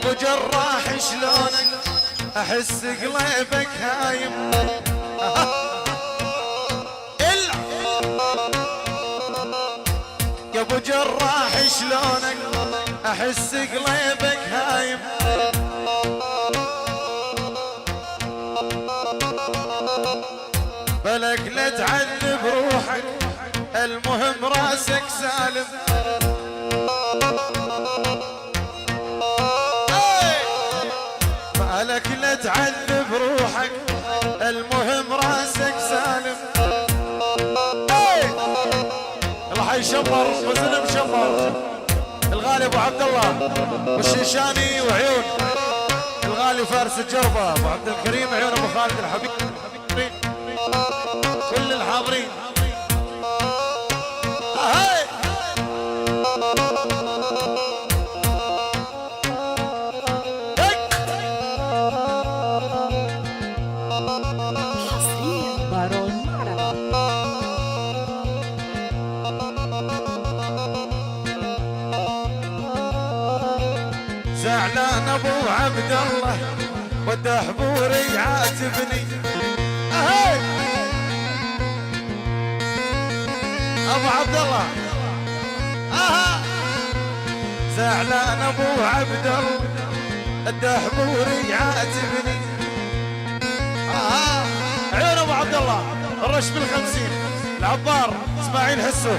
ابو جراح شلونك احس قلبك هايم. يا ابو جراح شلونك احس قلبك هايم. بلك لا تعذب روحك المهم راسك سالم. بالك لا تعذب روحك المهم راسك سالم. الله حي شمر وزن مشمر الغالي ابو عبد الله والشيشاني وعيون الغالي فارس الجربه ابو عبد الكريم عيون ابو خالد الحبيب كل الحاضرين. هاي زعلان ابو عبد الله والدحبوري عاتبني. هاي ابو عبد الله زعلان ابو عبد الله الدحبوري عاتبني. عيون ابو عبد الله الرش بالخمسين العبار اسماعيل حسو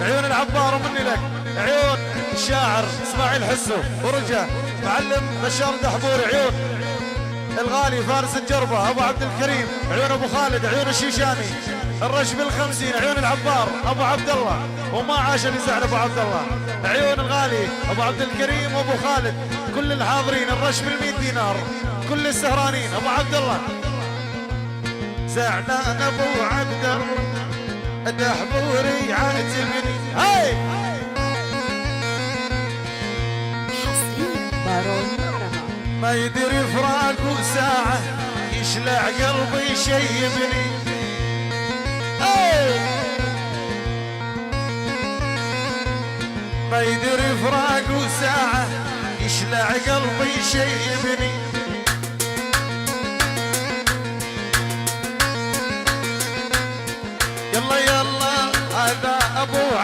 عيون العبار ومني لك عيون الشاعر اسماعيل حسو ورجع معلم بشار دحبوري عيون الغالي فارس الجربه ابو عبد الكريم عيون ابو خالد عيون الشيشاني الرش بالخمسين عيون العبار ابو عبد الله وما عاش اللي زعل ابو عبد الله عيون الغالي ابو عبد الكريم وابو خالد كل الحاضرين الرش بال100 دينار كل السهرانين ابو عبد الله. زعلان ابو عبد الله الدحبوري عاتبني. هاي ما يدري فراق ساعة يشلع قلبي يشيبني. ما يدري فراق ساعة يشلع قلبي يشيبني. يلا يلا هذا ابو